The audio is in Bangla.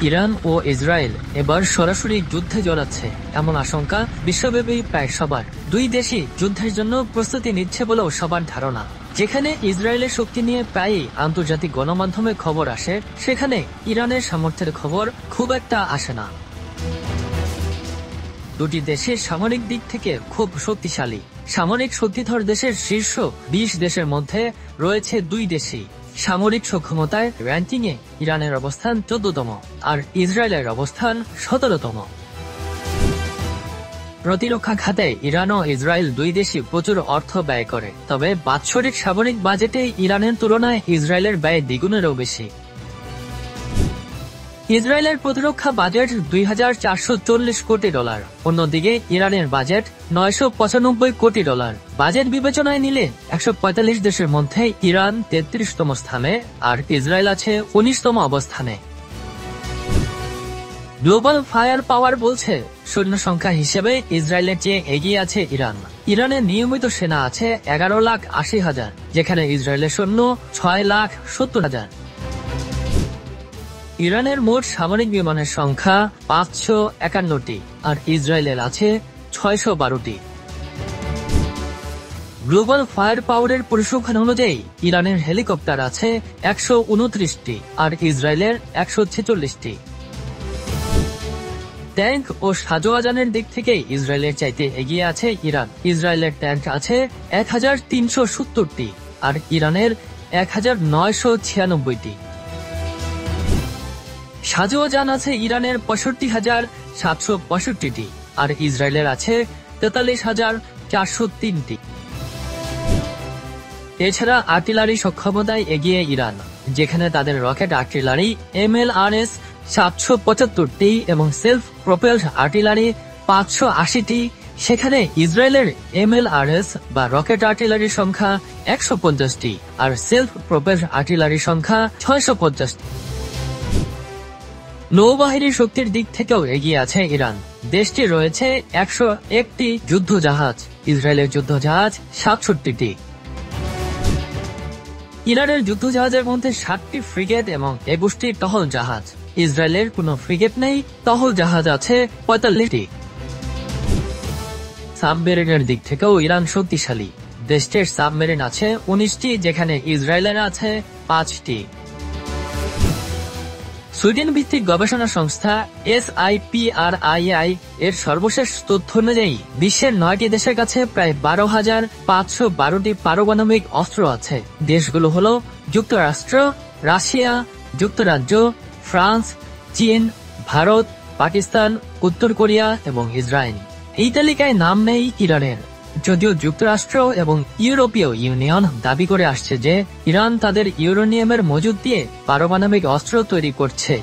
ইরান ও ইসরায়েল এবার সরাসরি যুদ্ধে জড়াচ্ছে এমন আশঙ্কা বিশ্বব্যাপী প্রায় সবার। দুই দেশই যুদ্ধের জন্য প্রস্তুতি নিচ্ছে বলেও সবার ধারণা। যেখানে ইসরায়েলের শক্তি নিয়ে প্রায়ই আন্তর্জাতিক গণমাধ্যমে খবর আসে, সেখানে ইরানের সামর্থ্যের খবর খুব একটা আসে না। দুটি দেশের সামরিক দিক থেকে খুব শক্তিশালী। সামরিক শক্তিধর দেশের শীর্ষ 20 দেশের মধ্যে রয়েছে দুই দেশই। সামরিক সক্ষমতায় র্যাঙ্কিংয়ে ইরানের অবস্থান 14তম আর ইসরায়েলের অবস্থান 17তম। প্রতিরক্ষা খাতে ইরান ও ইসরায়েল দুই দেশই প্রচুর অর্থ ব্যয় করে, তবে বাৎসরিক সামরিক বাজেটে ইরানের তুলনায় ইসরায়েলের ব্যয় দ্বিগুণেরও বেশি। ইসরায়েলের প্রতিরক্ষা বাজেট $2,440 কোটি, অন্যদিকে ইরানের বাজেট $995 কোটি। বাজেট বিবেচনায় নিলে 145 দেশের মধ্যে ইরান 33তম স্থানে আর ইসরায়েল আছে 19তম অবস্থানে। গ্লোবাল ফায়ার পাওয়ার বলছে সৈন্য সংখ্যা হিসেবে ইসরায়েলের চেয়ে এগিয়ে আছে ইরান। ইরানের নিয়মিত সেনা আছে 11,80,000, যেখানে ইসরায়েলের সৈন্য 6,70,000। ইরানের মোট সামরিক বিমানের সংখ্যা 551টি আর ইসরায়েলের আছে 612টি। গ্লোবাল ফায়ার পাওয়ারের পরিসংখ্যান অনুযায়ী ইরানের হেলিকপ্টার আছে 129টি আর ইসরায়েলের 146টি। ট্যাঙ্ক ও সাজোয়াজানের দিক থেকে ইসরায়েলের চাইতে এগিয়ে আছে ইরান। ইসরায়েলের ট্যাঙ্ক আছে 1,370টি আর ইরানের 1,996টি। সাজোয়াজান আছে ইরানের 65,765টি আর ইসরায়েলের আছে 43,403টি। এছাড়া আর্টিলারি সক্ষমতায় এগিয়ে ইরান, যেখানে তাদের রকেট আর্টিলারি MLRS 775টি এবং সেলফ প্রপেলড আর্টিলারি 580টি। সেখানে ইসরায়েলের MLRS বা রকেট আর্টিলারির সংখ্যা 150টি আর সেলফ প্রপেলড আর্টিলারির সংখ্যা 650টি। নৌবাহিনীর শক্তির দিক থেকেও এগিয়ে আছে ইরান। দেশটি রয়েছে 101টি যুদ্ধ জাহাজ, ইসরায়েলের যুদ্ধ জাহাজ 67টি। ইরানের যুদ্ধ জাহাজের মধ্যে 7টি ফ্রিগেট এবং 21টি টহল জাহাজ। ইসরায়েলের কোনো ফ্রিগেট নেই, টহল জাহাজ আছে 45টি। সাবমেরিনের দিক থেকেও ইরান শক্তিশালী। দেশটির সাবমেরিন আছে 19টি, যেখানে ইসরায়েলের আছে 5টি। সুইডেন ভিত্তিক গবেষণা সংস্থা SIPRII এর সর্বশেষ তথ্য অনুযায়ী বিশ্বের 9টি দেশের কাছে প্রায় 12,512টি পারমাণবিক অস্ত্র আছে। দেশগুলো হলো যুক্তরাষ্ট্র, রাশিয়া, যুক্তরাজ্য, ফ্রান্স, চীন, ভারত, পাকিস্তান, উত্তর কোরিয়া এবং ইসরায়েল। এই তালিকায় নাম নেই ইরানের, যদিও যুক্তরাষ্ট্র এবং ইউরোপীয় ইউনিয়ন দাবি করে আসছে যে ইরান তাদের ইউরেনিয়ামের মজুদ দিয়ে পারমাণবিক অস্ত্র তৈরি করছে।